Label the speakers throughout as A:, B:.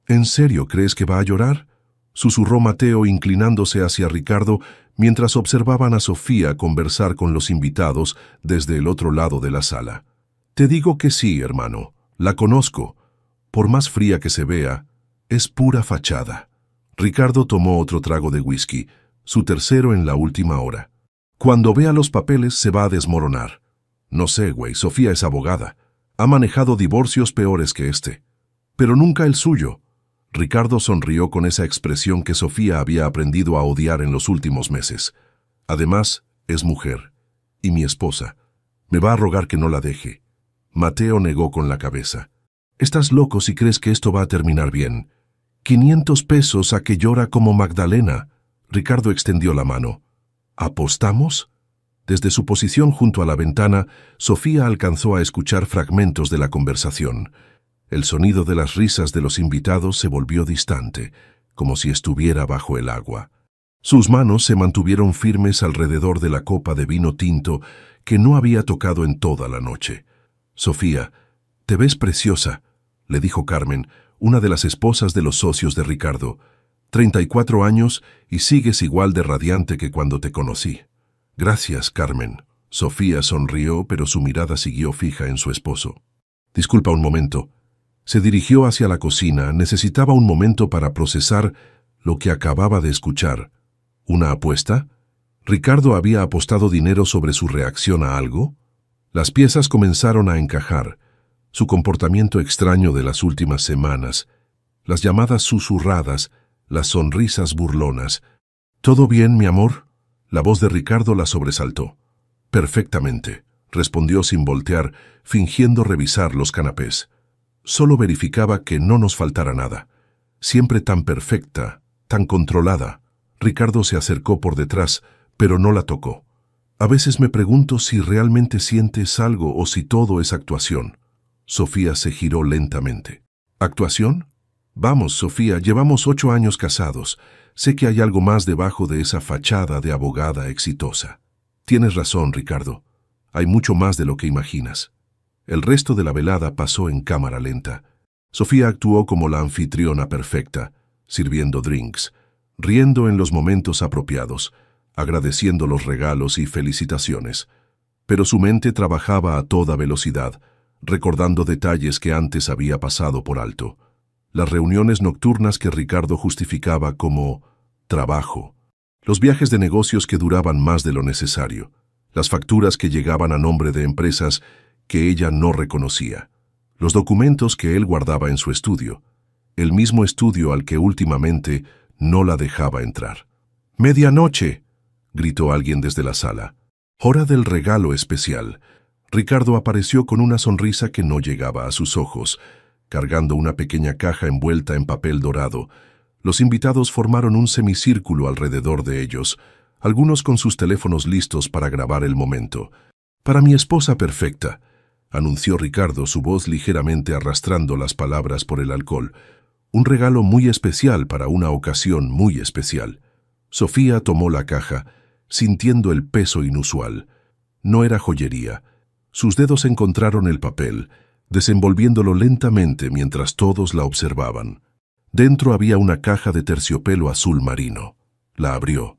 A: ¿En serio crees que va a llorar?, susurró Mateo inclinándose hacia Ricardo mientras observaban a Sofía conversar con los invitados desde el otro lado de la sala. Te digo que sí, hermano. La conozco. Por más fría que se vea, es pura fachada. Ricardo tomó otro trago de whisky, su tercero en la última hora. Cuando vea los papeles se va a desmoronar. No sé, güey, Sofía es abogada. Ha manejado divorcios peores que este. Pero nunca el suyo. Ricardo sonrió con esa expresión que Sofía había aprendido a odiar en los últimos meses. Además, es mujer. Y mi esposa. Me va a rogar que no la deje. Mateo negó con la cabeza. Estás loco si crees que esto va a terminar bien. 500 pesos a que llora como Magdalena. Ricardo extendió la mano. ¿Apostamos? Desde su posición junto a la ventana, Sofía alcanzó a escuchar fragmentos de la conversación. El sonido de las risas de los invitados se volvió distante, como si estuviera bajo el agua. Sus manos se mantuvieron firmes alrededor de la copa de vino tinto que no había tocado en toda la noche. «Sofía, te ves preciosa», le dijo Carmen, una de las esposas de los socios de Ricardo. 34 años y sigues igual de radiante que cuando te conocí. «Gracias, Carmen». Sofía sonrió, pero su mirada siguió fija en su esposo. «Disculpa un momento». Se dirigió hacia la cocina. Necesitaba un momento para procesar lo que acababa de escuchar. ¿Una apuesta? ¿Ricardo había apostado dinero sobre su reacción a algo? Las piezas comenzaron a encajar. Su comportamiento extraño de las últimas semanas, las llamadas susurradas, las sonrisas burlonas. «¿Todo bien, mi amor?». La voz de Ricardo la sobresaltó. «Perfectamente», respondió sin voltear, fingiendo revisar los canapés. Solo verificaba que no nos faltara nada. Siempre tan perfecta, tan controlada. Ricardo se acercó por detrás, pero no la tocó. «A veces me pregunto si realmente sientes algo o si todo es actuación». Sofía se giró lentamente. «¿Actuación? Vamos, Sofía, llevamos 8 años casados. Sé que hay algo más debajo de esa fachada de abogada exitosa». «Tienes razón, Ricardo. Hay mucho más de lo que imaginas». El resto de la velada pasó en cámara lenta. Sofía actuó como la anfitriona perfecta, sirviendo drinks, riendo en los momentos apropiados, agradeciendo los regalos y felicitaciones. Pero su mente trabajaba a toda velocidad, recordando detalles que antes había pasado por alto. Las reuniones nocturnas que Ricardo justificaba como trabajo. Los viajes de negocios que duraban más de lo necesario. Las facturas que llegaban a nombre de empresas que ella no reconocía. Los documentos que él guardaba en su estudio. El mismo estudio al que últimamente no la dejaba entrar. «¡Medianoche!», gritó alguien desde la sala. «Hora del regalo especial». Ricardo apareció con una sonrisa que no llegaba a sus ojos, cargando una pequeña caja envuelta en papel dorado. Los invitados formaron un semicírculo alrededor de ellos, algunos con sus teléfonos listos para grabar el momento. «Para mi esposa perfecta», anunció Ricardo, su voz ligeramente arrastrando las palabras por el alcohol. «Un regalo muy especial para una ocasión muy especial». Sofía tomó la caja, sintiendo el peso inusual. No era joyería. Sus dedos encontraron el papel, desenvolviéndolo lentamente mientras todos la observaban. Dentro había una caja de terciopelo azul marino. La abrió.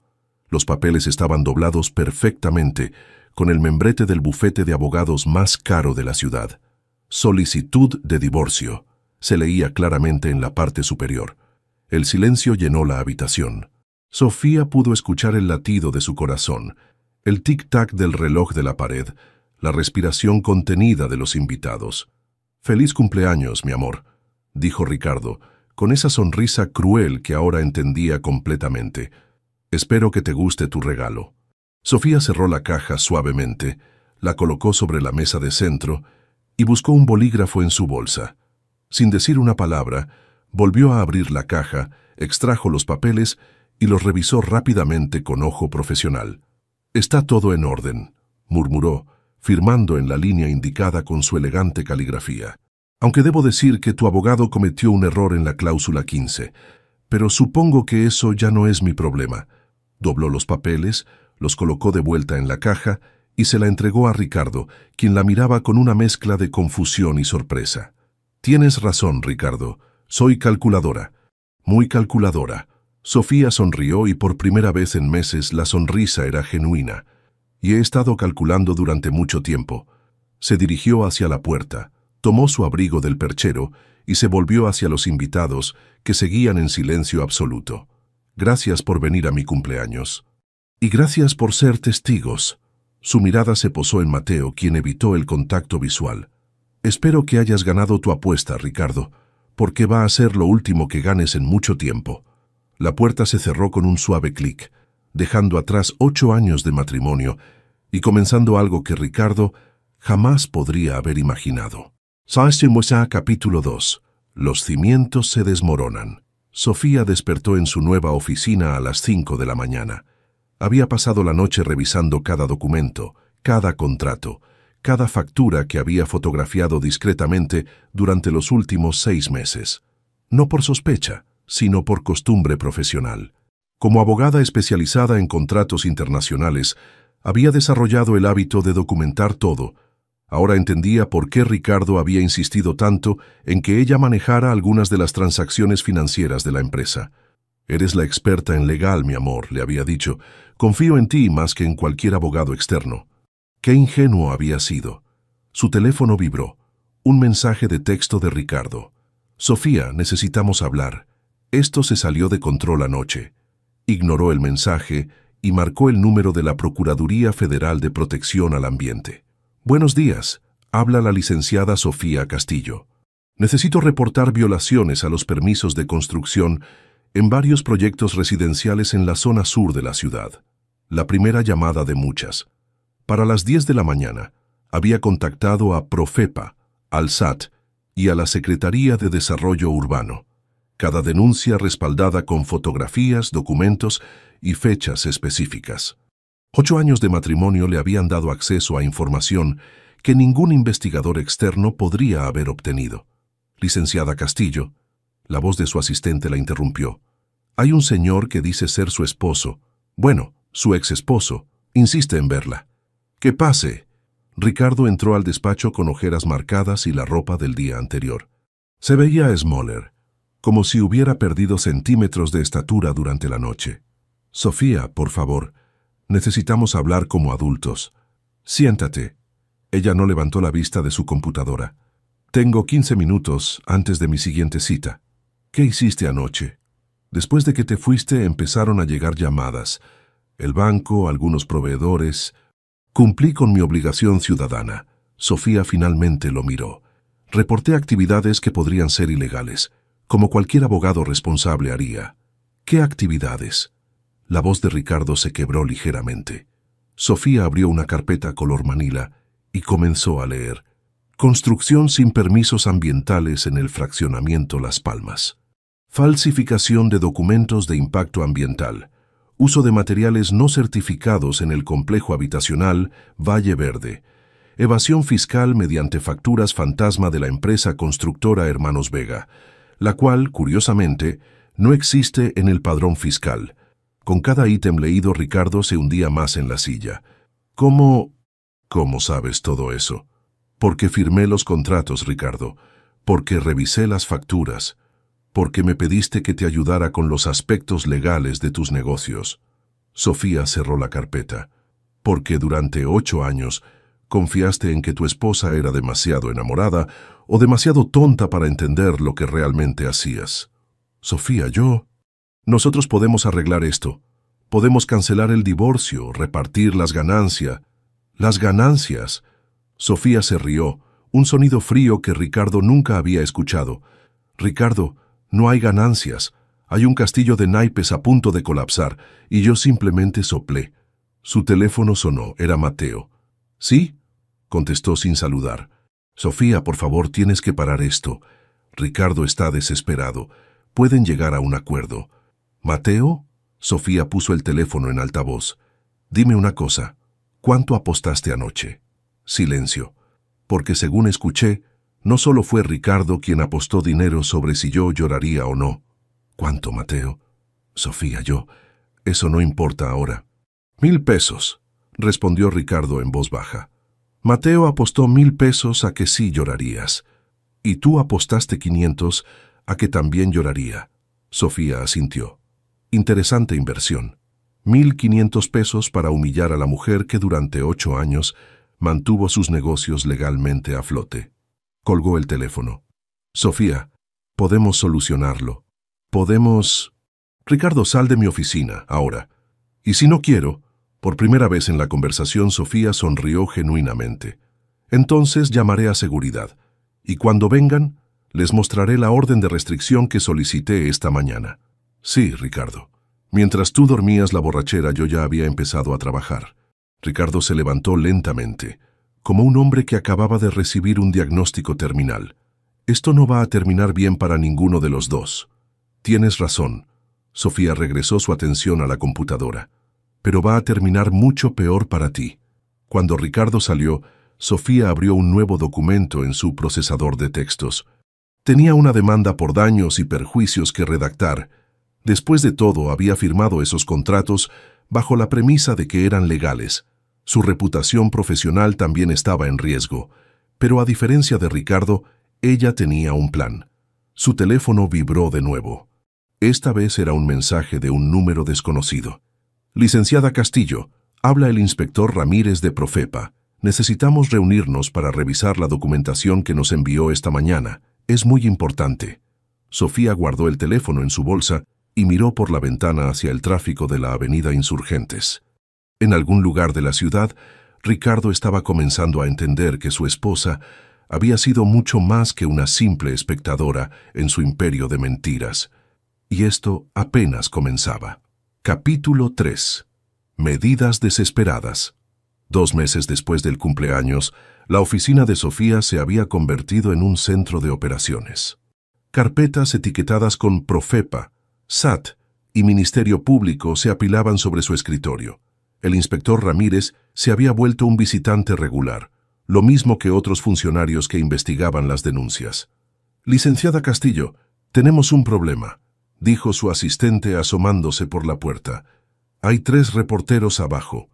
A: Los papeles estaban doblados perfectamente, con el membrete del bufete de abogados más caro de la ciudad. «Solicitud de divorcio», se leía claramente en la parte superior. El silencio llenó la habitación. Sofía pudo escuchar el latido de su corazón, el tic-tac del reloj de la pared, la respiración contenida de los invitados. «Feliz cumpleaños, mi amor», dijo Ricardo, con esa sonrisa cruel que ahora entendía completamente. «Espero que te guste tu regalo». Sofía cerró la caja suavemente, la colocó sobre la mesa de centro y buscó un bolígrafo en su bolsa. Sin decir una palabra, volvió a abrir la caja, extrajo los papeles y los revisó rápidamente con ojo profesional. «Está todo en orden», murmuró, firmando en la línea indicada con su elegante caligrafía. «Aunque debo decir que tu abogado cometió un error en la cláusula 15, pero supongo que eso ya no es mi problema». Dobló los papeles, los colocó de vuelta en la caja y se la entregó a Ricardo, quien la miraba con una mezcla de confusión y sorpresa. «Tienes razón, Ricardo. Soy calculadora. Muy calculadora. Sofía sonrió y por primera vez en meses la sonrisa era genuina. Y he estado calculando durante mucho tiempo. Se dirigió hacia la puerta, tomó su abrigo del perchero y se volvió hacia los invitados, que seguían en silencio absoluto. Gracias por venir a mi cumpleaños. Y gracias por ser testigos. Su mirada se posó en Mateo, quien evitó el contacto visual. Espero que hayas ganado tu apuesta, Ricardo, porque va a ser lo último que ganes en mucho tiempo. La puerta se cerró con un suave clic, dejando atrás 8 años de matrimonio y comenzando algo que Ricardo jamás podría haber imaginado. Capítulo 2. Los cimientos se desmoronan. Sofía despertó en su nueva oficina a las 5 de la mañana. Había pasado la noche revisando cada documento, cada contrato, cada factura que había fotografiado discretamente durante los últimos 6 meses. No por sospecha, sino por costumbre profesional. Como abogada especializada en contratos internacionales, había desarrollado el hábito de documentar todo. Ahora entendía por qué Ricardo había insistido tanto en que ella manejara algunas de las transacciones financieras de la empresa. «Eres la experta en legal, mi amor», le había dicho. «Confío en ti más que en cualquier abogado externo». Qué ingenuo había sido. Su teléfono vibró. Un mensaje de texto de Ricardo. «Sofía, necesitamos hablar. Esto se salió de control anoche». Ignoró el mensaje y marcó el número de la Procuraduría Federal de Protección al Ambiente. «Buenos días. Habla la licenciada Sofía Castillo. Necesito reportar violaciones a los permisos de construcción en varios proyectos residenciales en la zona sur de la ciudad». La primera llamada de muchas. Para las 10 de la mañana, había contactado a Profepa, al SAT y a la Secretaría de Desarrollo Urbano. Cada denuncia respaldada con fotografías, documentos y fechas específicas. 8 años de matrimonio le habían dado acceso a información que ningún investigador externo podría haber obtenido. «Licenciada Castillo», la voz de su asistente la interrumpió. «Hay un señor que dice ser su esposo, bueno, su ex esposo, insiste en verla». «Que pase». Ricardo entró al despacho con ojeras marcadas y la ropa del día anterior. Se veía a Smoller, como si hubiera perdido centímetros de estatura durante la noche. «Sofía, por favor, necesitamos hablar como adultos. Siéntate». Ella no levantó la vista de su computadora. «Tengo 15 minutos antes de mi siguiente cita». «¿Qué hiciste anoche?» «Después de que te fuiste empezaron a llegar llamadas. El banco, algunos proveedores. Cumplí con mi obligación ciudadana». Sofía finalmente lo miró. «Reporté actividades que podrían ser ilegales, como cualquier abogado responsable haría». «¿Qué actividades?» La voz de Ricardo se quebró ligeramente. Sofía abrió una carpeta color manila y comenzó a leer. «Construcción sin permisos ambientales en el fraccionamiento Las Palmas. Falsificación de documentos de impacto ambiental. Uso de materiales no certificados en el complejo habitacional Valle Verde. Evasión fiscal mediante facturas fantasma de la empresa constructora Hermanos Vega, la cual, curiosamente, no existe en el padrón fiscal». Con cada ítem leído, Ricardo se hundía más en la silla. «¿Cómo sabes todo eso?» «Porque firmé los contratos, Ricardo. Porque revisé las facturas. Porque me pediste que te ayudara con los aspectos legales de tus negocios». Sofía cerró la carpeta. «Porque durante 8 años confiaste en que tu esposa era demasiado enamorada o demasiado tonta para entender lo que realmente hacías». «Sofía, nosotros podemos arreglar esto. Podemos cancelar el divorcio, repartir las ganancias». «¿Las ganancias?» Sofía se rió, un sonido frío que Ricardo nunca había escuchado. «Ricardo, no hay ganancias. Hay un castillo de naipes a punto de colapsar, y yo simplemente soplé». Su teléfono sonó, era Mateo. «¿Sí?», contestó sin saludar. «Sofía, por favor, tienes que parar esto. Ricardo está desesperado. Pueden llegar a un acuerdo». «¿Mateo?». Sofía puso el teléfono en altavoz. «Dime una cosa. ¿Cuánto apostaste anoche?». Silencio. «Porque según escuché, no solo fue Ricardo quien apostó dinero sobre si yo lloraría o no». «¿Cuánto, Mateo?». «Sofía, eso no importa ahora». «1,000 pesos», respondió Ricardo en voz baja. «Mateo apostó 1,000 pesos a que sí llorarías. Y tú apostaste 500 a que también lloraría. Sofía asintió. Interesante inversión. 1.500 pesos para humillar a la mujer que durante 8 años mantuvo sus negocios legalmente a flote. Colgó el teléfono. Sofía, podemos solucionarlo. Podemos... Ricardo, sal de mi oficina, ahora. Y si no quiero... Por primera vez en la conversación, Sofía sonrió genuinamente. Entonces llamaré a seguridad. Y cuando vengan, les mostraré la orden de restricción que solicité esta mañana. Sí, Ricardo. Mientras tú dormías la borrachera, yo ya había empezado a trabajar. Ricardo se levantó lentamente, como un hombre que acababa de recibir un diagnóstico terminal. Esto no va a terminar bien para ninguno de los dos. Tienes razón. Sofía regresó su atención a la computadora. Pero va a terminar mucho peor para ti. Cuando Ricardo salió, Sofía abrió un nuevo documento en su procesador de textos. Tenía una demanda por daños y perjuicios que redactar. Después de todo, había firmado esos contratos bajo la premisa de que eran legales. Su reputación profesional también estaba en riesgo, pero a diferencia de Ricardo, ella tenía un plan. Su teléfono vibró de nuevo. Esta vez era un mensaje de un número desconocido. Licenciada Castillo, habla el inspector Ramírez de Profepa. Necesitamos reunirnos para revisar la documentación que nos envió esta mañana. Es muy importante. Sofía guardó el teléfono en su bolsa y miró por la ventana hacia el tráfico de la avenida Insurgentes. En algún lugar de la ciudad, Ricardo estaba comenzando a entender que su esposa había sido mucho más que una simple espectadora en su imperio de mentiras. Y esto apenas comenzaba. Capítulo 3. Medidas desesperadas. 2 meses después del cumpleaños, la oficina de Sofía se había convertido en un centro de operaciones. Carpetas etiquetadas con Profepa, SAT y Ministerio Público se apilaban sobre su escritorio. El inspector Ramírez se había vuelto un visitante regular, lo mismo que otros funcionarios que investigaban las denuncias. Licenciada Castillo, tenemos un problema, dijo su asistente asomándose por la puerta. Hay 3 reporteros abajo.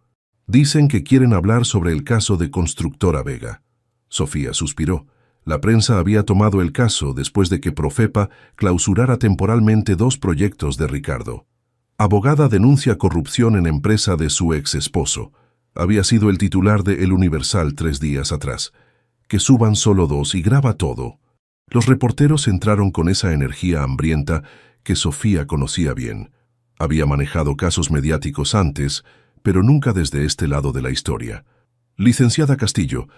A: Dicen que quieren hablar sobre el caso de Constructora Vega. Sofía suspiró. La prensa había tomado el caso después de que Profepa clausurara temporalmente 2 proyectos de Ricardo. Abogada denuncia corrupción en empresa de su ex esposo. Había sido el titular de El Universal 3 días atrás. Que suban solo 2 y graba todo. Los reporteros entraron con esa energía hambrienta que Sofía conocía bien. Había manejado casos mediáticos antes, pero nunca desde este lado de la historia. Licenciada Castillo,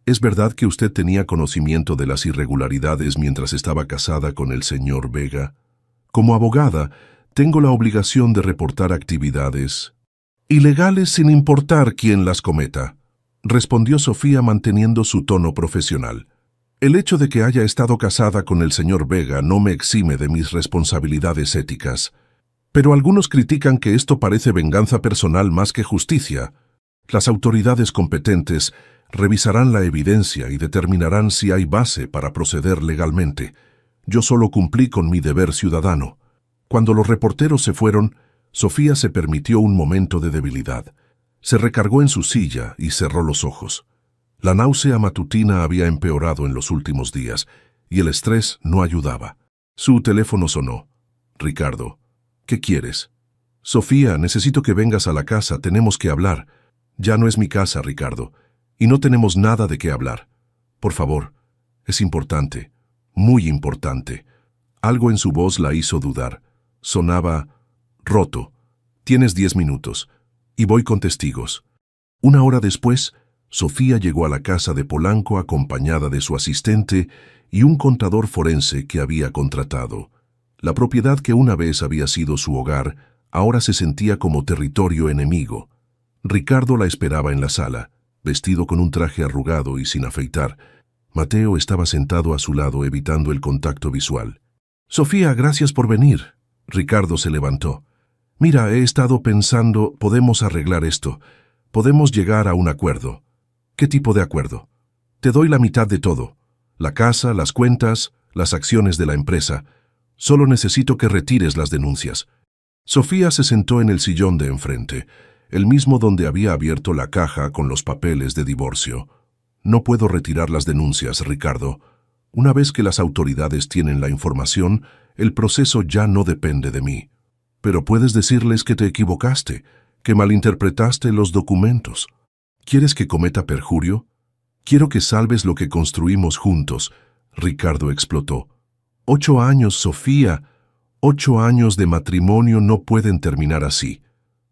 A: ¿es verdad que usted tenía conocimiento de las irregularidades mientras estaba casada con el señor Vega? Como abogada, tengo la obligación de reportar actividades ilegales sin importar quién las cometa, respondió Sofía manteniendo su tono profesional. El hecho de que haya estado casada con el señor Vega no me exime de mis responsabilidades éticas. Pero algunos critican que esto parece venganza personal más que justicia. Las autoridades competentes revisarán la evidencia y determinarán si hay base para proceder legalmente. Yo solo cumplí con mi deber ciudadano. Cuando los reporteros se fueron, Sofía se permitió un momento de debilidad. Se recargó en su silla y cerró los ojos. La náusea matutina había empeorado en los últimos días, y el estrés no ayudaba. Su teléfono sonó. Ricardo, ¿qué quieres? Sofía, necesito que vengas a la casa, tenemos que hablar. Ya no es mi casa, Ricardo, y no tenemos nada de qué hablar. Por favor, es importante, muy importante. Algo en su voz la hizo dudar. Sonaba roto. Tienes 10 minutos, y voy con testigos. 1 hora después, Sofía llegó a la casa de Polanco acompañada de su asistente y un contador forense que había contratado. La propiedad que una vez había sido su hogar, ahora se sentía como territorio enemigo. Ricardo la esperaba en la sala, vestido con un traje arrugado y sin afeitar. Mateo estaba sentado a su lado evitando el contacto visual. Sofía, gracias por venir. Ricardo se levantó. Mira, he estado pensando, podemos arreglar esto. Podemos llegar a un acuerdo. ¿Qué tipo de acuerdo? Te doy la mitad de todo. La casa, las cuentas, las acciones de la empresa. Solo necesito que retires las denuncias. Sofía se sentó en el sillón de enfrente, el mismo donde había abierto la caja con los papeles de divorcio. No puedo retirar las denuncias, Ricardo. Una vez que las autoridades tienen la información, el proceso ya no depende de mí. Pero puedes decirles que te equivocaste, que malinterpretaste los documentos. ¿Quieres que cometa perjurio? Quiero que salves lo que construimos juntos. Ricardo explotó. 8 años, Sofía. 8 años de matrimonio no pueden terminar así.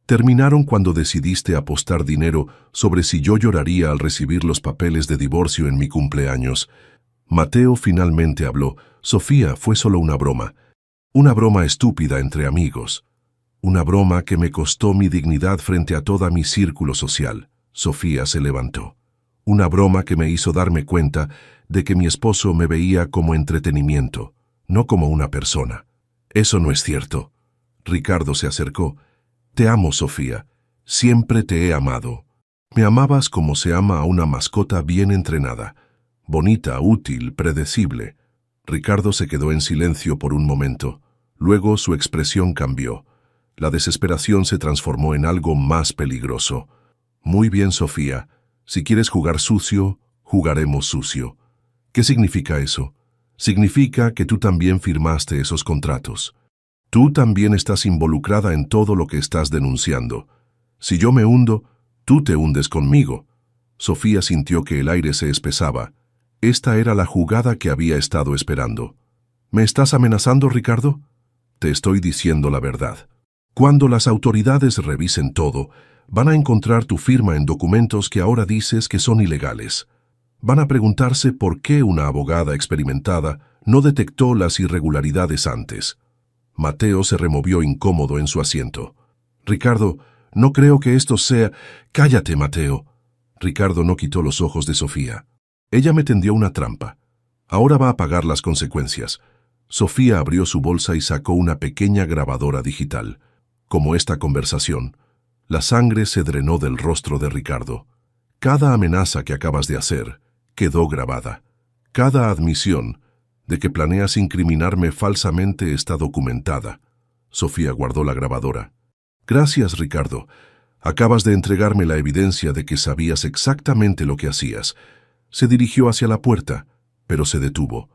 A: Terminaron cuando decidiste apostar dinero sobre si yo lloraría al recibir los papeles de divorcio en mi cumpleaños. Mateo finalmente habló. Sofía, fue solo una broma. Una broma estúpida entre amigos. Una broma que me costó mi dignidad frente a todo mi círculo social. Sofía se levantó. Una broma que me hizo darme cuenta de que mi esposo me veía como entretenimiento, no como una persona. Eso no es cierto. Ricardo se acercó. Te amo, Sofía. Siempre te he amado. Me amabas como se ama a una mascota bien entrenada. Bonita, útil, predecible. Ricardo se quedó en silencio por un momento. Luego su expresión cambió. La desesperación se transformó en algo más peligroso. Muy bien, Sofía. Si quieres jugar sucio, jugaremos sucio. ¿Qué significa eso? Significa que tú también firmaste esos contratos. Tú también estás involucrada en todo lo que estás denunciando. Si yo me hundo, tú te hundes conmigo. Sofía sintió que el aire se espesaba. Esta era la jugada que había estado esperando. ¿Me estás amenazando, Ricardo? Te estoy diciendo la verdad. Cuando las autoridades revisen todo, van a encontrar tu firma en documentos que ahora dices que son ilegales. Van a preguntarse por qué una abogada experimentada no detectó las irregularidades antes. Mateo se removió incómodo en su asiento. Ricardo, no creo que esto sea... Cállate, Mateo. Ricardo no quitó los ojos de Sofía. Ella me tendió una trampa. Ahora va a pagar las consecuencias. Sofía abrió su bolsa y sacó una pequeña grabadora digital. Como esta conversación, la sangre se drenó del rostro de Ricardo. Cada amenaza que acabas de hacer quedó grabada. Cada admisión de que planeas incriminarme falsamente está documentada. Sofía guardó la grabadora. Gracias, Ricardo. Acabas de entregarme la evidencia de que sabías exactamente lo que hacías. Se dirigió hacia la puerta, pero se detuvo.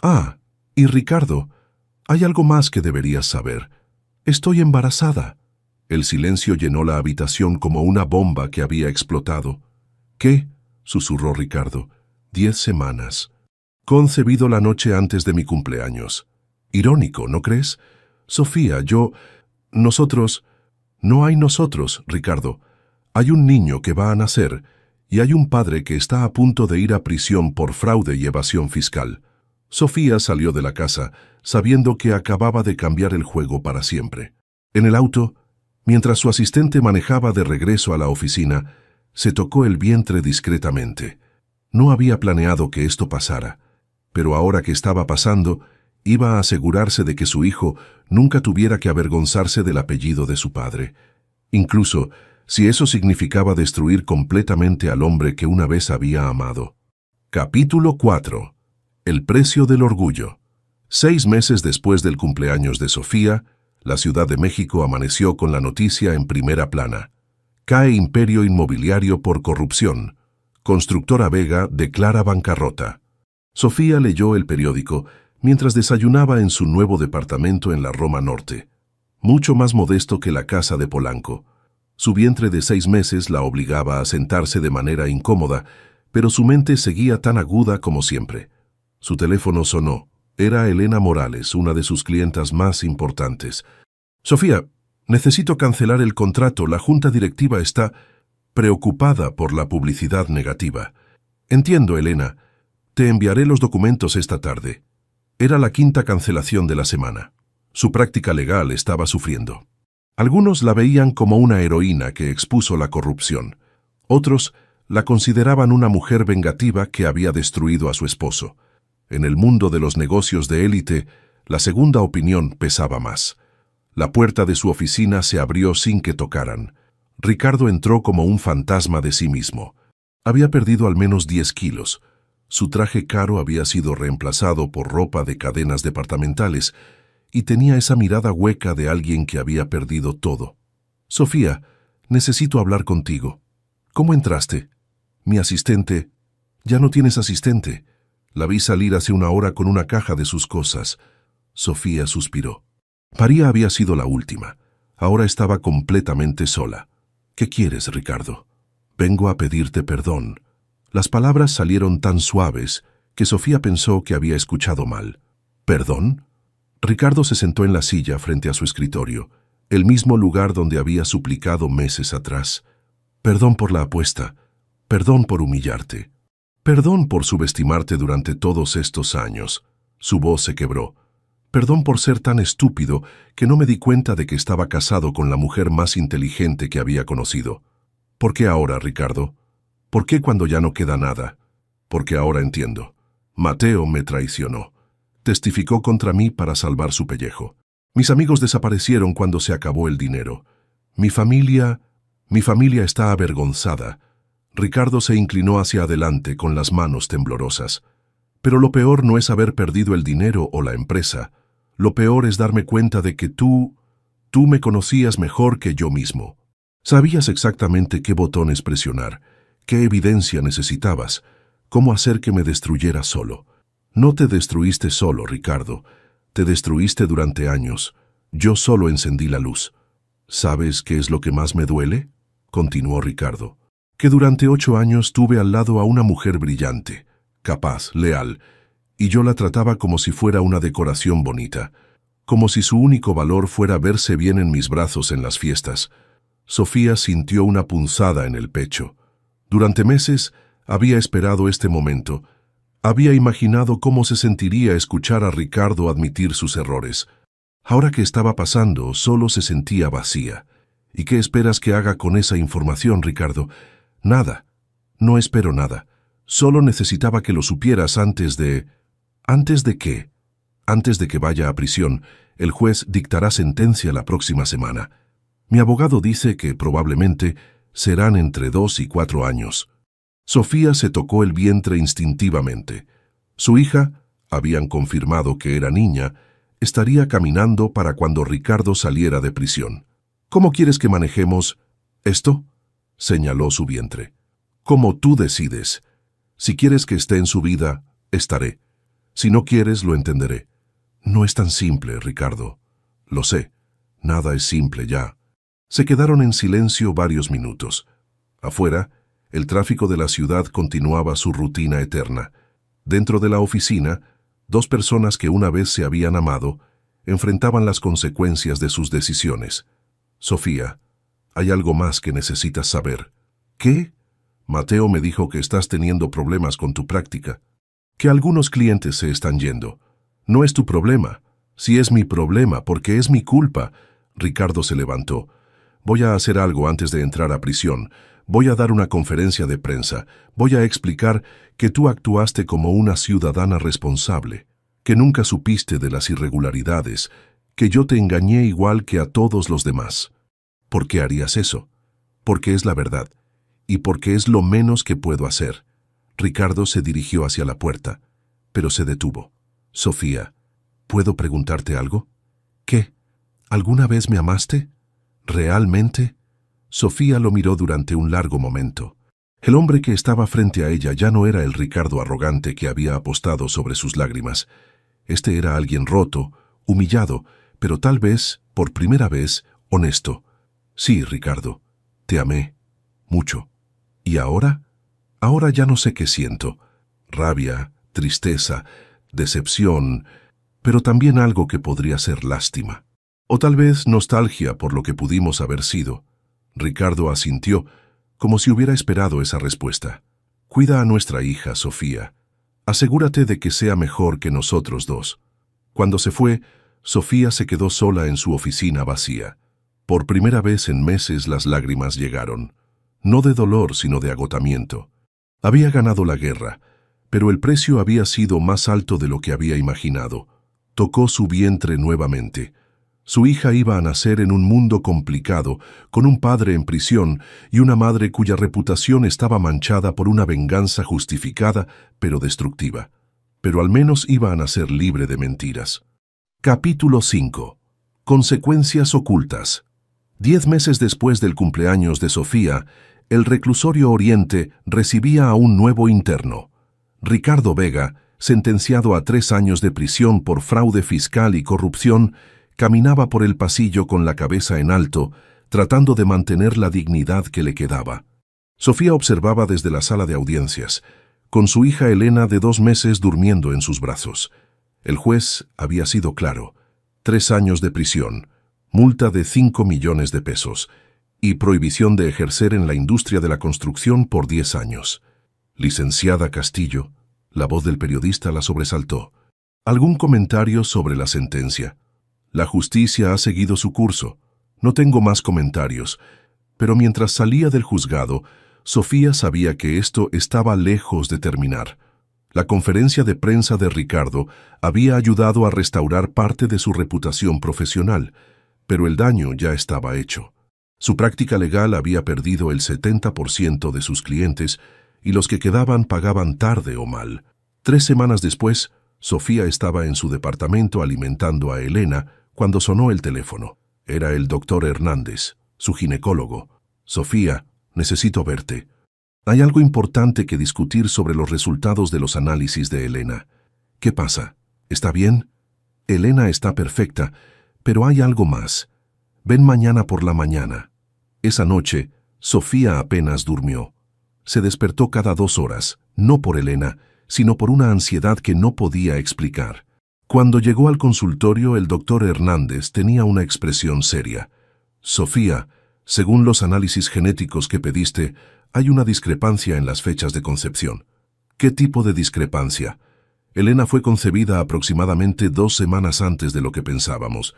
A: Ah, y Ricardo, hay algo más que deberías saber. Estoy embarazada. El silencio llenó la habitación como una bomba que había explotado. ¿Qué? Susurró Ricardo. 10 semanas. Concebido la noche antes de mi cumpleaños. Irónico, ¿no crees? Sofía, nosotros... No hay nosotros, Ricardo. Hay un niño que va a nacer y hay un padre que está a punto de ir a prisión por fraude y evasión fiscal. Sofía salió de la casa sabiendo que acababa de cambiar el juego para siempre. En el auto, mientras su asistente manejaba de regreso a la oficina, se tocó el vientre discretamente. No había planeado que esto pasara, pero ahora que estaba pasando, iba a asegurarse de que su hijo nunca tuviera que avergonzarse del apellido de su padre, incluso si eso significaba destruir completamente al hombre que una vez había amado. Capítulo 4. El precio del orgullo. 6 meses después del cumpleaños de Sofía, la Ciudad de México amaneció con la noticia en primera plana. Cae imperio inmobiliario por corrupción. Constructora Vega declara bancarrota. Sofía leyó el periódico mientras desayunaba en su nuevo departamento en la Roma Norte, mucho más modesto que la casa de Polanco. Su vientre de 6 meses la obligaba a sentarse de manera incómoda, pero su mente seguía tan aguda como siempre. Su teléfono sonó. Era Elena Morales, una de sus clientas más importantes. Sofía, necesito cancelar el contrato. La junta directiva está preocupada por la publicidad negativa. Entiendo, Elena. Te enviaré los documentos esta tarde. Era la 5ª cancelación de la semana. Su práctica legal estaba sufriendo. Algunos la veían como una heroína que expuso la corrupción. Otros la consideraban una mujer vengativa que había destruido a su esposo. En el mundo de los negocios de élite, la segunda opinión pesaba más. La puerta de su oficina se abrió sin que tocaran. Ricardo entró como un fantasma de sí mismo. Había perdido al menos 10 kilos. Su traje caro había sido reemplazado por ropa de cadenas departamentales y tenía esa mirada hueca de alguien que había perdido todo. Sofía, necesito hablar contigo. ¿Cómo entraste? Mi asistente... Ya no tienes asistente. La vi salir hace una hora con una caja de sus cosas. Sofía suspiró. María había sido la última. Ahora estaba completamente sola. ¿Qué quieres, Ricardo? Vengo a pedirte perdón. Las palabras salieron tan suaves que Sofía pensó que había escuchado mal. ¿Perdón? Ricardo se sentó en la silla frente a su escritorio, el mismo lugar donde había suplicado meses atrás. Perdón por la apuesta. Perdón por humillarte. Perdón por subestimarte durante todos estos años. Su voz se quebró. Perdón por ser tan estúpido que no me di cuenta de que estaba casado con la mujer más inteligente que había conocido. ¿Por qué ahora, Ricardo? ¿Por qué cuando ya no queda nada? Porque ahora entiendo. Mateo me traicionó. Testificó contra mí para salvar su pellejo. Mis amigos desaparecieron cuando se acabó el dinero. Mi familia está avergonzada. Ricardo se inclinó hacia adelante con las manos temblorosas. Pero lo peor no es haber perdido el dinero o la empresa. Lo peor es darme cuenta de que tú me conocías mejor que yo mismo. Sabías exactamente qué botones presionar, qué evidencia necesitabas, cómo hacer que me destruyera solo. No te destruiste solo, Ricardo. Te destruiste durante años. Yo solo encendí la luz. ¿Sabes qué es lo que más me duele?, continuó Ricardo. Que durante 8 años tuve al lado a una mujer brillante, capaz, leal, y yo la trataba como si fuera una decoración bonita, como si su único valor fuera verse bien en mis brazos en las fiestas. Sofía sintió una punzada en el pecho. Durante meses había esperado este momento. Había imaginado cómo se sentiría escuchar a Ricardo admitir sus errores. Ahora que estaba pasando, solo se sentía vacía. ¿Y qué esperas que haga con esa información, Ricardo? Nada. No espero nada. Solo necesitaba que lo supieras antes de... ¿Antes de qué? Antes de que vaya a prisión. El juez dictará sentencia la próxima semana. Mi abogado dice que probablemente serán entre 2 y 4 años. Sofía se tocó el vientre instintivamente. Su hija, habían confirmado que era niña, estaría caminando para cuando Ricardo saliera de prisión. ¿Cómo quieres que manejemos esto?, señaló su vientre. Como tú decides. Si quieres que esté en su vida, estaré. Si no quieres, lo entenderé. No es tan simple, Ricardo. Lo sé. Nada es simple ya. Se quedaron en silencio varios minutos. Afuera, el tráfico de la ciudad continuaba su rutina eterna. Dentro de la oficina, 2 personas que una vez se habían amado enfrentaban las consecuencias de sus decisiones. Sofía, hay algo más que necesitas saber. ¿Qué? Mateo me dijo que estás teniendo problemas con tu práctica. Que algunos clientes se están yendo. No es tu problema. Sí es mi problema, porque es mi culpa. Ricardo se levantó. Voy a hacer algo antes de entrar a prisión. Voy a dar una conferencia de prensa. Voy a explicar que tú actuaste como una ciudadana responsable, que nunca supiste de las irregularidades, que yo te engañé igual que a todos los demás. ¿Por qué harías eso? Porque es la verdad, y porque es lo menos que puedo hacer. Ricardo se dirigió hacia la puerta, pero se detuvo. Sofía, ¿puedo preguntarte algo? ¿Qué? ¿Alguna vez me amaste? ¿Realmente? Sofía lo miró durante un largo momento. El hombre que estaba frente a ella ya no era el Ricardo arrogante que había apostado sobre sus lágrimas. Este era alguien roto, humillado, pero tal vez, por primera vez, honesto. Sí, Ricardo, te amé. Mucho. ¿Y ahora? Ahora ya no sé qué siento. Rabia, tristeza, decepción, pero también algo que podría ser lástima. O tal vez nostalgia por lo que pudimos haber sido. Ricardo asintió, como si hubiera esperado esa respuesta. Cuida a nuestra hija, Sofía. Asegúrate de que sea mejor que nosotros 2. Cuando se fue, Sofía se quedó sola en su oficina vacía. Por primera vez en meses las lágrimas llegaron. No de dolor, sino de agotamiento. Había ganado la guerra, pero el precio había sido más alto de lo que había imaginado. Tocó su vientre nuevamente. Su hija iba a nacer en un mundo complicado, con un padre en prisión y una madre cuya reputación estaba manchada por una venganza justificada, pero destructiva. Pero al menos iba a nacer libre de mentiras. Capítulo 5. Consecuencias ocultas. 10 meses después del cumpleaños de Sofía, el reclusorio Oriente recibía a un nuevo interno. Ricardo Vega, sentenciado a 3 años de prisión por fraude fiscal y corrupción, caminaba por el pasillo con la cabeza en alto, tratando de mantener la dignidad que le quedaba. Sofía observaba desde la sala de audiencias, con su hija Elena de 2 meses durmiendo en sus brazos. El juez había sido claro: 3 años de prisión, multa de 5 millones de pesos y prohibición de ejercer en la industria de la construcción por 10 años. Licenciada Castillo, la voz del periodista la sobresaltó. ¿Algún comentario sobre la sentencia? La justicia ha seguido su curso. No tengo más comentarios. Pero mientras salía del juzgado, Sofía sabía que esto estaba lejos de terminar. La conferencia de prensa de Ricardo había ayudado a restaurar parte de su reputación profesional, pero el daño ya estaba hecho. Su práctica legal había perdido el 70% de sus clientes y los que quedaban pagaban tarde o mal. 3 semanas después, Sofía estaba en su departamento alimentando a Elena cuando sonó el teléfono. Era el doctor Hernández, su ginecólogo. «Sofía, necesito verte. Hay algo importante que discutir sobre los resultados de los análisis de Elena». «¿Qué pasa? ¿Está bien?» «Elena está perfecta, pero hay algo más. Ven mañana por la mañana». Esa noche, Sofía apenas durmió. Se despertó cada 2 horas, no por Elena, sino por una ansiedad que no podía explicar. Cuando llegó al consultorio, el doctor Hernández tenía una expresión seria. «Sofía, según los análisis genéticos que pediste, hay una discrepancia en las fechas de concepción». «¿Qué tipo de discrepancia?» «Elena fue concebida aproximadamente 2 semanas antes de lo que pensábamos.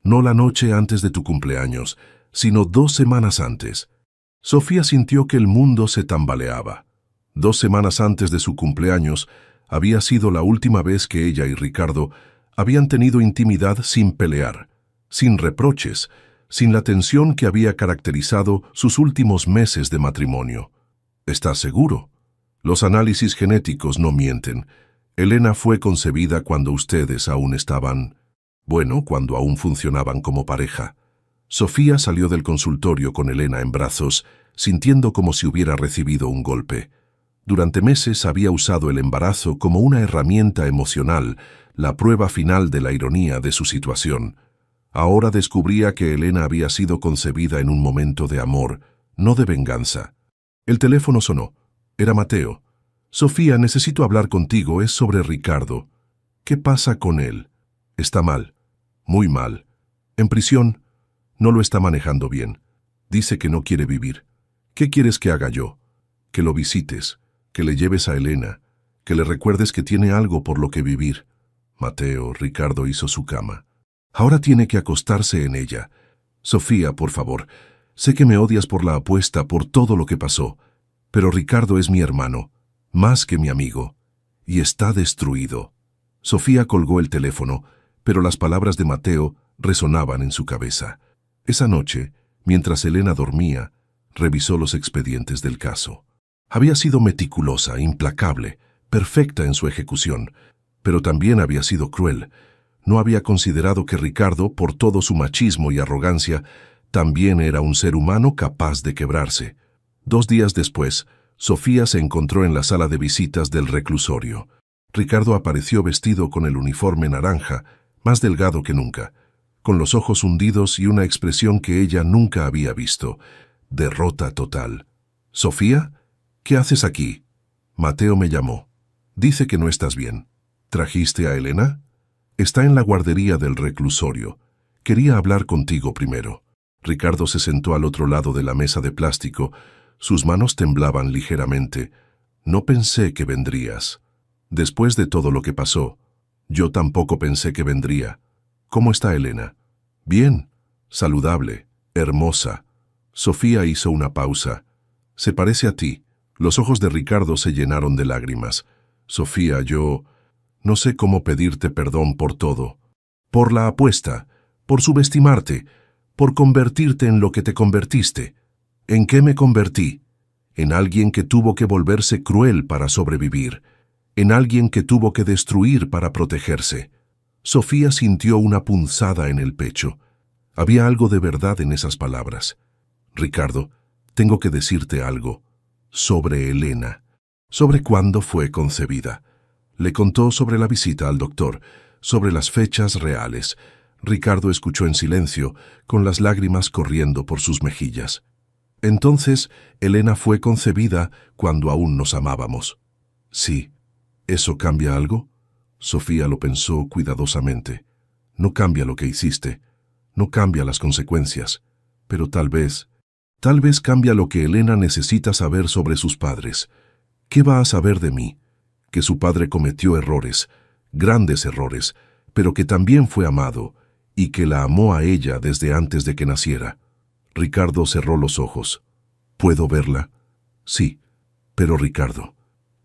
A: No la noche antes de tu cumpleaños, sino 2 semanas antes». Sofía sintió que el mundo se tambaleaba. 2 semanas antes de su cumpleaños había sido la última vez que ella y Ricardo habían tenido intimidad sin pelear, sin reproches, sin la tensión que había caracterizado sus últimos meses de matrimonio. ¿Estás seguro? Los análisis genéticos no mienten. Elena fue concebida cuando ustedes aún estaban... cuando aún funcionaban como pareja. Sofía salió del consultorio con Elena en brazos, sintiendo como si hubiera recibido un golpe. Durante meses había usado el embarazo como una herramienta emocional, la prueba final de la ironía de su situación. Ahora descubría que Elena había sido concebida en un momento de amor, no de venganza. El teléfono sonó. Era Mateo. «Sofía, necesito hablar contigo, es sobre Ricardo». «¿Qué pasa con él?» «Está mal, muy mal. En prisión, no lo está manejando bien. Dice que no quiere vivir. ¿Qué quieres que haga yo?» «Que lo visites, que le lleves a Elena, que le recuerdes que tiene algo por lo que vivir». «Mateo», Ricardo hizo su cama. «Ahora tiene que acostarse en ella. Sofía, por favor, sé que me odias por la apuesta, por todo lo que pasó, pero Ricardo es mi hermano, más que mi amigo, y está destruido». Sofía colgó el teléfono, pero las palabras de Mateo resonaban en su cabeza. Esa noche, mientras Elena dormía, revisó los expedientes del caso. Había sido meticulosa, implacable, perfecta en su ejecución, pero también había sido cruel. No había considerado que Ricardo, por todo su machismo y arrogancia, también era un ser humano capaz de quebrarse. 2 días después, Sofía se encontró en la sala de visitas del reclusorio. Ricardo apareció vestido con el uniforme naranja, más delgado que nunca, con los ojos hundidos y una expresión que ella nunca había visto: derrota total. «¿Sofía? ¿Qué haces aquí?» «Mateo me llamó. Dice que no estás bien». «¿Trajiste a Elena?» «Está en la guardería del reclusorio. Quería hablar contigo primero». Ricardo se sentó al otro lado de la mesa de plástico. Sus manos temblaban ligeramente. «No pensé que vendrías. Después de todo lo que pasó, yo tampoco pensé que vendría. ¿Cómo está Elena?» «Bien, saludable, hermosa». Sofía hizo una pausa. «Se parece a ti». Los ojos de Ricardo se llenaron de lágrimas. «Sofía, yo no sé cómo pedirte perdón por todo. Por la apuesta, por subestimarte, por convertirte en lo que te convertiste. ¿En qué me convertí? En alguien que tuvo que volverse cruel para sobrevivir. En alguien que tuvo que destruir para protegerse». Sofía sintió una punzada en el pecho. Había algo de verdad en esas palabras. «Ricardo, tengo que decirte algo. Sobre Elena. Sobre cuándo fue concebida. Le contó sobre la visita al doctor, sobre las fechas reales. Ricardo escuchó en silencio, con las lágrimas corriendo por sus mejillas. Entonces, Elena fue concebida cuando aún nos amábamos. Sí. ¿Eso cambia algo? Sofía lo pensó cuidadosamente. No cambia lo que hiciste, no cambia las consecuencias, pero tal vez cambia lo que Elena necesita saber sobre sus padres. ¿Qué va a saber de mí? Que su padre cometió errores, grandes errores, pero que también fue amado, y que la amó a ella desde antes de que naciera. Ricardo cerró los ojos. ¿Puedo verla? Sí, pero Ricardo,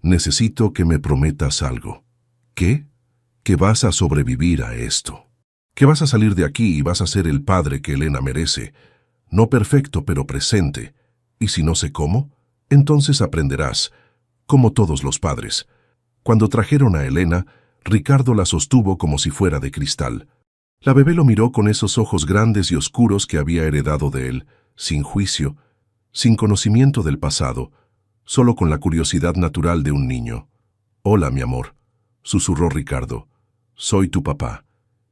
A: necesito que me prometas algo. ¿Qué? Que vas a sobrevivir a esto. Que vas a salir de aquí y vas a ser el padre que Elena merece. No perfecto, pero presente. Y si no sé cómo, entonces aprenderás, como todos los padres. Cuando trajeron a Elena, Ricardo la sostuvo como si fuera de cristal. La bebé lo miró con esos ojos grandes y oscuros que había heredado de él, sin juicio, sin conocimiento del pasado, solo con la curiosidad natural de un niño. «Hola, mi amor», susurró Ricardo. «Soy tu papá,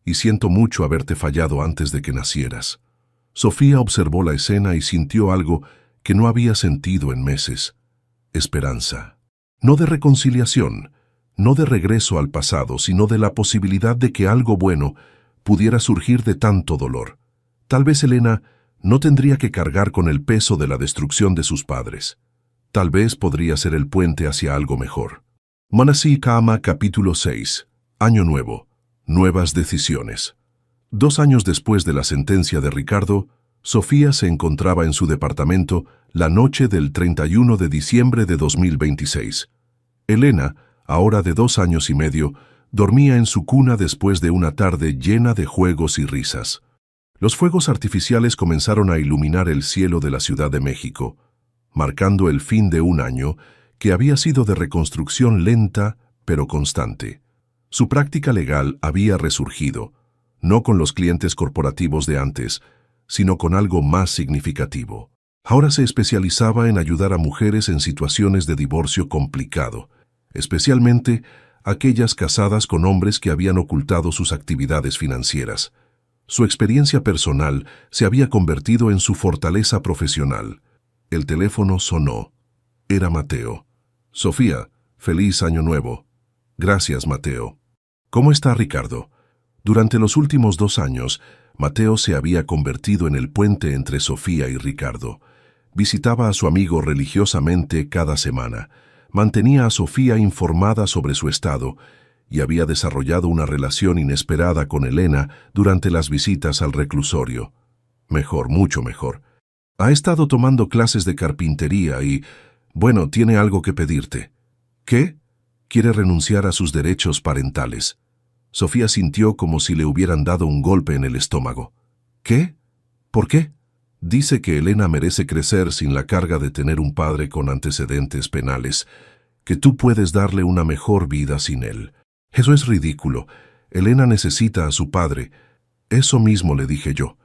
A: y siento mucho haberte fallado antes de que nacieras». Sofía observó la escena y sintió algo que no había sentido en meses. Esperanza. No de reconciliación, no de regreso al pasado, sino de la posibilidad de que algo bueno pudiera surgir de tanto dolor. Tal vez Elena no tendría que cargar con el peso de la destrucción de sus padres. Tal vez podría ser el puente hacia algo mejor. Manasí Kama, capítulo 6. Año nuevo. Nuevas decisiones. 2 años después de la sentencia de Ricardo, Sofía se encontraba en su departamento la noche del 31 de diciembre de 2026. Elena, ahora de 2 años y medio, dormía en su cuna después de una tarde llena de juegos y risas. Los fuegos artificiales comenzaron a iluminar el cielo de la Ciudad de México, marcando el fin de un año que había sido de reconstrucción lenta pero constante. Su práctica legal había resurgido, no con los clientes corporativos de antes, sino con algo más significativo. Ahora se especializaba en ayudar a mujeres en situaciones de divorcio complicado, especialmente aquellas casadas con hombres que habían ocultado sus actividades financieras. Su experiencia personal se había convertido en su fortaleza profesional. El teléfono sonó. Era Mateo. «Sofía, feliz año nuevo». «Gracias, Mateo». «¿Cómo está Ricardo?» Durante los últimos 2 años, Mateo se había convertido en el puente entre Sofía y Ricardo. Visitaba a su amigo religiosamente cada semana, mantenía a Sofía informada sobre su estado y había desarrollado una relación inesperada con Elena durante las visitas al reclusorio. Mejor, mucho mejor. Ha estado tomando clases de carpintería y, bueno, tiene algo que pedirte. ¿Qué? Quiere renunciar a sus derechos parentales. Sofía sintió como si le hubieran dado un golpe en el estómago. ¿Qué? ¿Por qué? Dice que Elena merece crecer sin la carga de tener un padre con antecedentes penales, que tú puedes darle una mejor vida sin él. Eso es ridículo. Elena necesita a su padre. Eso mismo le dije yo,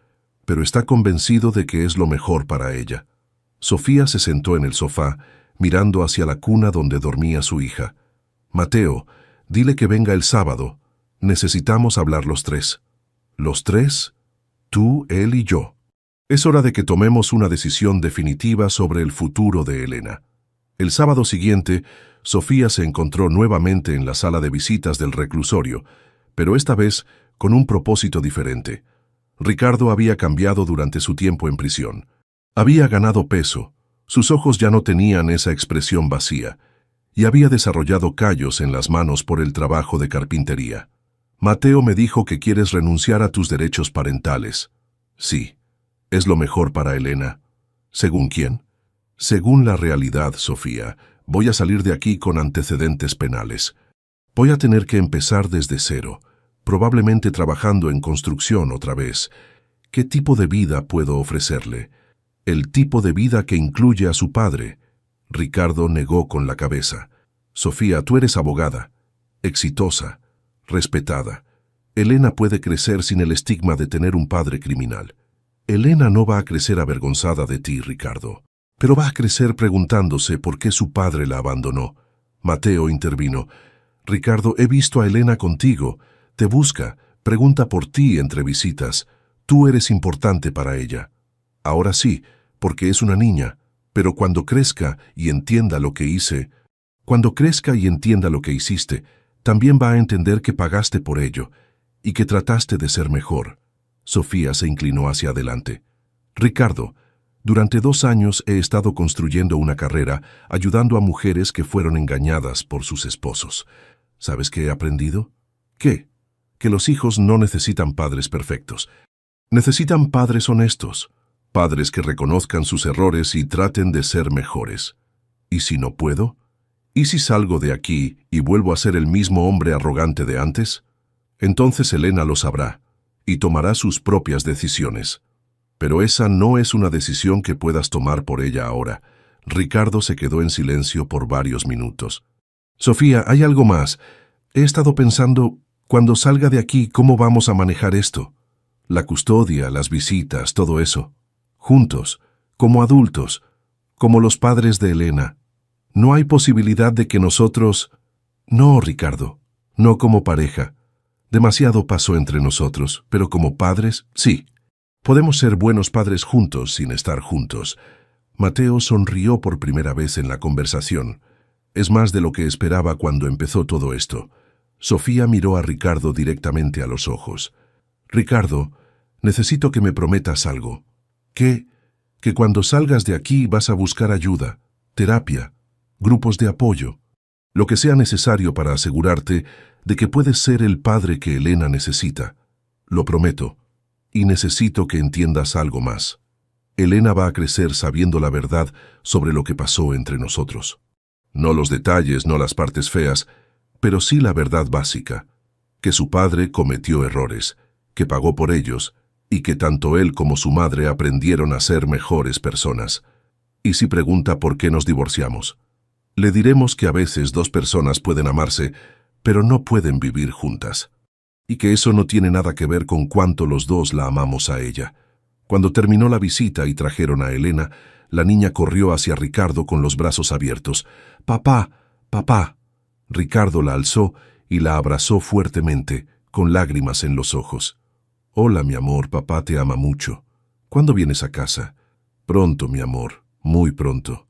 A: pero está convencido de que es lo mejor para ella. Sofía se sentó en el sofá, mirando hacia la cuna donde dormía su hija. Mateo, dile que venga el sábado. Necesitamos hablar los 3. ¿Los 3? Tú, él y yo. Es hora de que tomemos una decisión definitiva sobre el futuro de Elena. El sábado siguiente, Sofía se encontró nuevamente en la sala de visitas del reclusorio, pero esta vez con un propósito diferente. Ricardo había cambiado durante su tiempo en prisión. Había ganado peso, sus ojos ya no tenían esa expresión vacía, y había desarrollado callos en las manos por el trabajo de carpintería. Mateo me dijo que quieres renunciar a tus derechos parentales. Sí, es lo mejor para Elena. ¿Según quién? Según la realidad, Sofía. Voy a salir de aquí con antecedentes penales. Voy a tener que empezar desde cero, probablemente trabajando en construcción otra vez. ¿Qué tipo de vida puedo ofrecerle? El tipo de vida que incluye a su padre. Ricardo negó con la cabeza. Sofía, tú eres abogada, exitosa, respetada. Elena puede crecer sin el estigma de tener un padre criminal. Elena no va a crecer avergonzada de ti, Ricardo, pero va a crecer preguntándose por qué su padre la abandonó. Mateo intervino. Ricardo, he visto a Elena contigo. Te busca, pregunta por ti entre visitas. Tú eres importante para ella. Ahora sí, porque es una niña, pero cuando crezca y entienda lo que hice, cuando crezca y entienda lo que hiciste, también va a entender que pagaste por ello y que trataste de ser mejor. Sofía se inclinó hacia adelante. Ricardo, durante 2 años he estado construyendo una carrera ayudando a mujeres que fueron engañadas por sus esposos. ¿Sabes qué he aprendido? ¿Qué? Que los hijos no necesitan padres perfectos. Necesitan padres honestos, padres que reconozcan sus errores y traten de ser mejores. ¿Y si no puedo? ¿Y si salgo de aquí y vuelvo a ser el mismo hombre arrogante de antes? Entonces Elena lo sabrá y tomará sus propias decisiones. Pero esa no es una decisión que puedas tomar por ella ahora. Ricardo se quedó en silencio por varios minutos. Sofía, hay algo más. He estado pensando, cuando salga de aquí, ¿cómo vamos a manejar esto? La custodia, las visitas, todo eso. Juntos, como adultos, como los padres de Elena. No hay posibilidad de que nosotros... No, Ricardo, no como pareja. Demasiado pasó entre nosotros, pero como padres, sí. Podemos ser buenos padres juntos sin estar juntos. Mateo sonrió por primera vez en la conversación. Es más de lo que esperaba cuando empezó todo esto. Sofía miró a Ricardo directamente a los ojos. Ricardo, necesito que me prometas algo. ¿Qué? Que cuando salgas de aquí vas a buscar ayuda, terapia, grupos de apoyo, lo que sea necesario para asegurarte de que puedes ser el padre que Elena necesita. Lo prometo. Y necesito que entiendas algo más. Elena va a crecer sabiendo la verdad sobre lo que pasó entre nosotros. No los detalles, no las partes feas, pero sí la verdad básica. Que su padre cometió errores, que pagó por ellos, y que tanto él como su madre aprendieron a ser mejores personas. Y si pregunta por qué nos divorciamos, le diremos que a veces 2 personas pueden amarse, pero no pueden vivir juntas. Y que eso no tiene nada que ver con cuánto los 2 la amamos a ella. Cuando terminó la visita y trajeron a Elena, la niña corrió hacia Ricardo con los brazos abiertos. «Papá, papá». Ricardo la alzó y la abrazó fuertemente, con lágrimas en los ojos. «Hola, mi amor, papá te ama mucho. ¿Cuándo vienes a casa?» «Pronto, mi amor, muy pronto».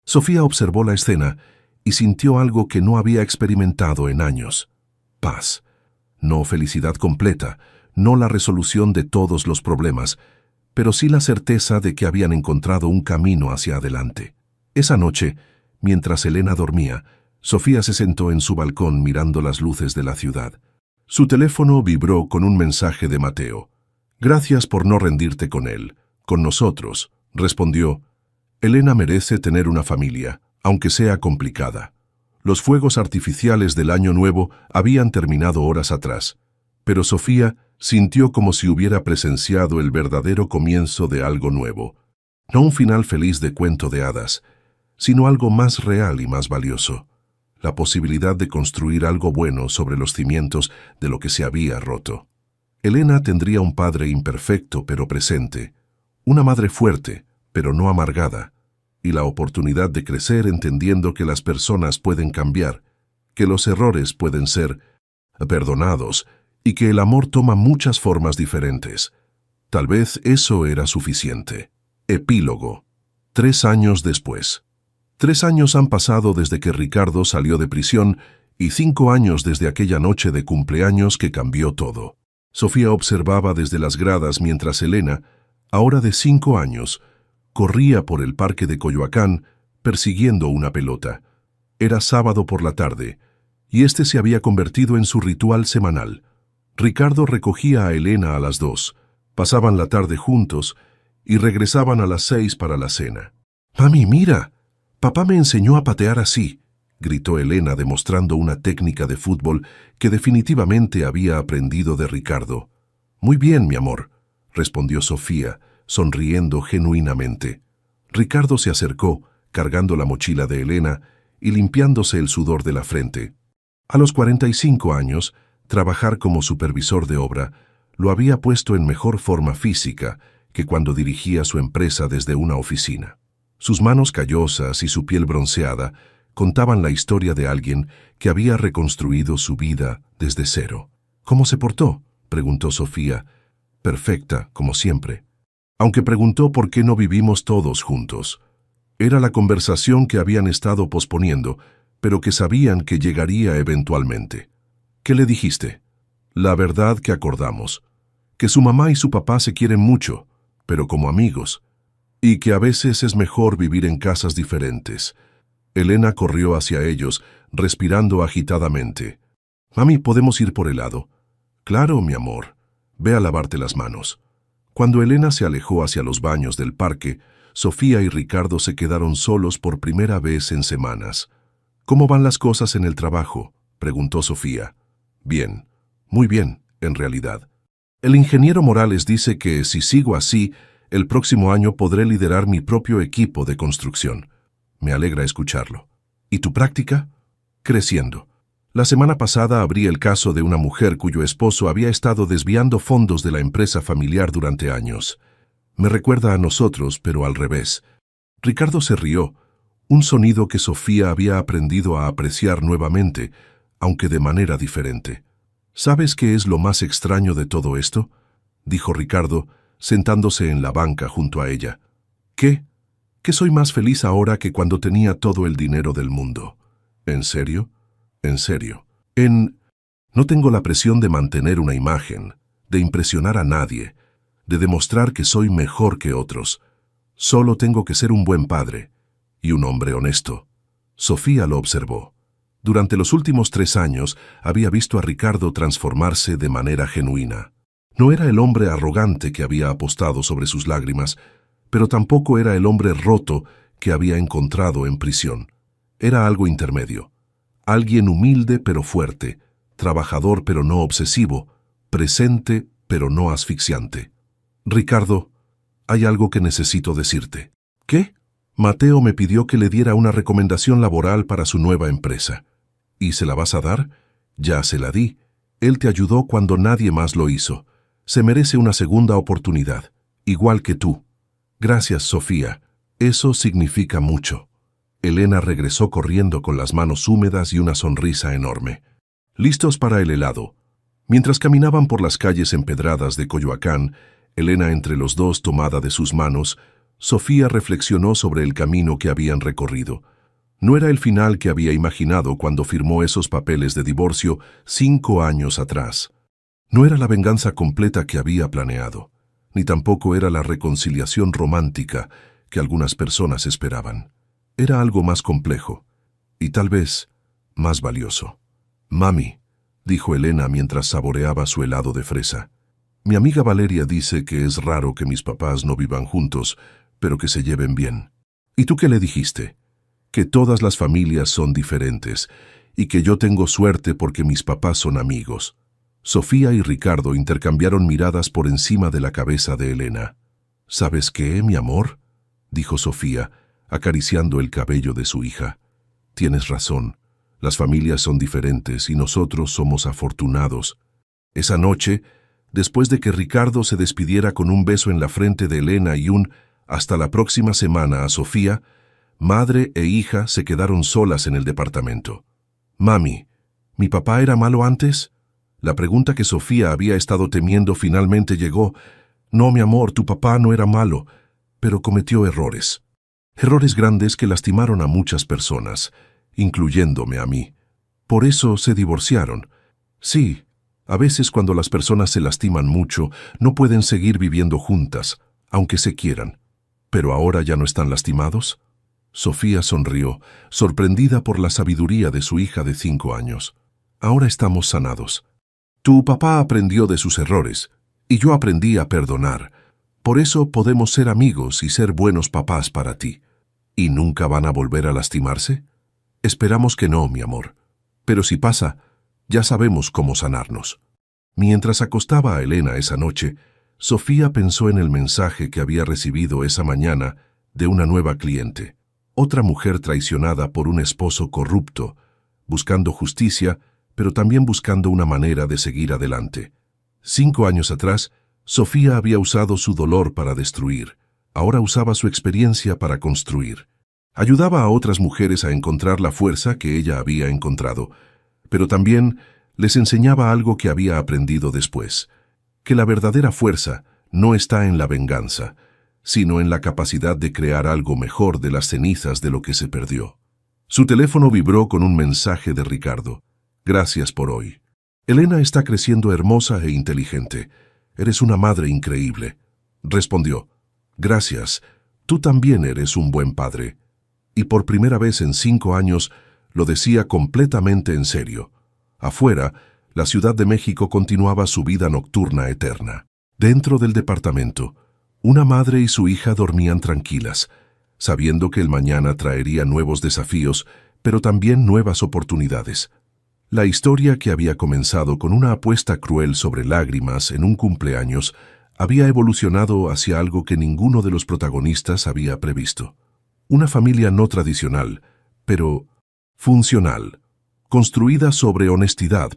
A: Sofía observó la escena y sintió algo que no había experimentado en años. Paz. No felicidad completa, no la resolución de todos los problemas, pero sí la certeza de que habían encontrado un camino hacia adelante. Esa noche, mientras Elena dormía, Sofía se sentó en su balcón mirando las luces de la ciudad. Su teléfono vibró con un mensaje de Mateo. «Gracias por no rendirte con él, con nosotros», respondió. «Elena merece tener una familia, aunque sea complicada». Los fuegos artificiales del Año Nuevo habían terminado horas atrás, pero Sofía sintió como si hubiera presenciado el verdadero comienzo de algo nuevo. No un final feliz de cuento de hadas, sino algo más real y más valioso. La posibilidad de construir algo bueno sobre los cimientos de lo que se había roto. Elena tendría un padre imperfecto pero presente, una madre fuerte pero no amargada, y la oportunidad de crecer entendiendo que las personas pueden cambiar, que los errores pueden ser perdonados y que el amor toma muchas formas diferentes. Tal vez eso era suficiente. Epílogo. 3 años después. 3 años han pasado desde que Ricardo salió de prisión y 5 años desde aquella noche de cumpleaños que cambió todo. Sofía observaba desde las gradas mientras Elena, ahora de 5 años, corría por el parque de Coyoacán persiguiendo una pelota. Era sábado por la tarde, y este se había convertido en su ritual semanal. Ricardo recogía a Elena a las 2, pasaban la tarde juntos y regresaban a las 6 para la cena. «Mami, mira, papá me enseñó a patear así», gritó Elena demostrando una técnica de fútbol que definitivamente había aprendido de Ricardo. «Muy bien, mi amor», respondió Sofía, sonriendo genuinamente. Ricardo se acercó, cargando la mochila de Elena y limpiándose el sudor de la frente. A los 45 años, trabajar como supervisor de obra lo había puesto en mejor forma física que cuando dirigía su empresa desde una oficina. Sus manos callosas y su piel bronceada Contaban la historia de alguien que había reconstruido su vida desde cero. ¿Cómo se portó?, preguntó Sofía. Perfecta, como siempre. Aunque preguntó por qué no vivimos todos juntos. Era la conversación que habían estado posponiendo, pero que sabían que llegaría eventualmente. ¿Qué le dijiste? La verdad que acordamos. Que su mamá y su papá se quieren mucho, pero como amigos. Y que a veces es mejor vivir en casas diferentes. Elena corrió hacia ellos, respirando agitadamente. Mami, ¿podemos ir por helado? Claro, mi amor. Ve a lavarte las manos. Cuando Elena se alejó hacia los baños del parque, Sofía y Ricardo se quedaron solos por primera vez en semanas. ¿Cómo van las cosas en el trabajo?, preguntó Sofía. Bien, muy bien, en realidad. El ingeniero Morales dice que si sigo así, el próximo año podré liderar mi propio equipo de construcción. Me alegra escucharlo. ¿Y tu práctica? Creciendo. La semana pasada abrí el caso de una mujer cuyo esposo había estado desviando fondos de la empresa familiar durante años. Me recuerda a nosotros, pero al revés. Ricardo se rió, un sonido que Sofía había aprendido a apreciar nuevamente, aunque de manera diferente. ¿Sabes qué es lo más extraño de todo esto?, dijo Ricardo, sentándose en la banca junto a ella. ¿Qué? Que soy más feliz ahora que cuando tenía todo el dinero del mundo. ¿En serio? En serio. No tengo la presión de mantener una imagen, de impresionar a nadie, de demostrar que soy mejor que otros. Solo tengo que ser un buen padre y un hombre honesto. Sofía lo observó. Durante los últimos 3 años había visto a Ricardo transformarse de manera genuina. No era el hombre arrogante que había apostado sobre sus lágrimas, pero tampoco era el hombre roto que había encontrado en prisión. Era algo intermedio. Alguien humilde pero fuerte, trabajador pero no obsesivo, presente pero no asfixiante. Ricardo, hay algo que necesito decirte. ¿Qué? Mateo me pidió que le diera una recomendación laboral para su nueva empresa. ¿Y se la vas a dar? Ya se la di. Él te ayudó cuando nadie más lo hizo. Se merece una segunda oportunidad, igual que tú. Gracias, Sofía. Eso significa mucho. Elena regresó corriendo con las manos húmedas y una sonrisa enorme. Listos para el helado. Mientras caminaban por las calles empedradas de Coyoacán, Elena entre los dos tomada de sus manos, Sofía reflexionó sobre el camino que habían recorrido. No era el final que había imaginado cuando firmó esos papeles de divorcio 5 años atrás. No era la venganza completa que había planeado, ni tampoco era la reconciliación romántica que algunas personas esperaban. Era algo más complejo, y tal vez más valioso. «Mami», dijo Elena mientras saboreaba su helado de fresa, «mi amiga Valeria dice que es raro que mis papás no vivan juntos, pero que se lleven bien. ¿Y tú qué le dijiste? Que todas las familias son diferentes, y que yo tengo suerte porque mis papás son amigos». Sofía y Ricardo intercambiaron miradas por encima de la cabeza de Elena. «¿Sabes qué, mi amor?», dijo Sofía, acariciando el cabello de su hija. «Tienes razón. Las familias son diferentes y nosotros somos afortunados». Esa noche, después de que Ricardo se despidiera con un beso en la frente de Elena y un «hasta la próxima semana» a Sofía, madre e hija se quedaron solas en el departamento. «Mami, ¿mi papá era malo antes?». La pregunta que Sofía había estado temiendo finalmente llegó. «No, mi amor, tu papá no era malo, pero cometió errores. Errores grandes que lastimaron a muchas personas, incluyéndome a mí. Por eso se divorciaron. Sí, a veces cuando las personas se lastiman mucho, no pueden seguir viviendo juntas, aunque se quieran. ¿Pero ahora ya no están lastimados?». Sofía sonrió, sorprendida por la sabiduría de su hija de 5 años. «Ahora estamos sanados. Tu papá aprendió de sus errores, y yo aprendí a perdonar. Por eso podemos ser amigos y ser buenos papás para ti». ¿Y nunca van a volver a lastimarse? Esperamos que no, mi amor. Pero si pasa, ya sabemos cómo sanarnos. Mientras acostaba a Elena esa noche, Sofía pensó en el mensaje que había recibido esa mañana de una nueva cliente. Otra mujer traicionada por un esposo corrupto, buscando justicia, pero también buscando una manera de seguir adelante. 5 años atrás, Sofía había usado su dolor para destruir. Ahora usaba su experiencia para construir. Ayudaba a otras mujeres a encontrar la fuerza que ella había encontrado, pero también les enseñaba algo que había aprendido después, que la verdadera fuerza no está en la venganza, sino en la capacidad de crear algo mejor de las cenizas de lo que se perdió. Su teléfono vibró con un mensaje de Ricardo. Gracias por hoy. Elena está creciendo hermosa e inteligente. Eres una madre increíble. Respondió. Gracias. Tú también eres un buen padre. Y por primera vez en 5 años lo decía completamente en serio. Afuera, la Ciudad de México continuaba su vida nocturna eterna. Dentro del departamento, una madre y su hija dormían tranquilas, sabiendo que el mañana traería nuevos desafíos, pero también nuevas oportunidades. La historia que había comenzado con una apuesta cruel sobre lágrimas en un cumpleaños había evolucionado hacia algo que ninguno de los protagonistas había previsto. Una familia no tradicional, pero funcional, construida sobre honestidad,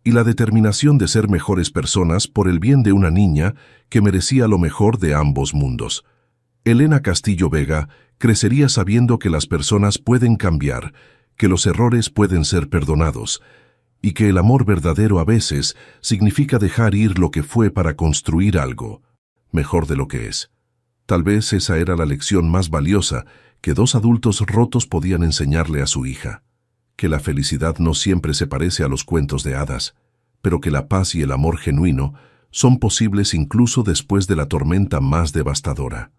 A: y la determinación de ser mejores personas por el bien de una niña que merecía lo mejor de ambos mundos. Elena Castillo Vega crecería sabiendo que las personas pueden cambiar, que los errores pueden ser perdonados, y que el amor verdadero a veces significa dejar ir lo que fue para construir algo mejor de lo que es. Tal vez esa era la lección más valiosa que 2 adultos rotos podían enseñarle a su hija, que la felicidad no siempre se parece a los cuentos de hadas, pero que la paz y el amor genuino son posibles incluso después de la tormenta más devastadora.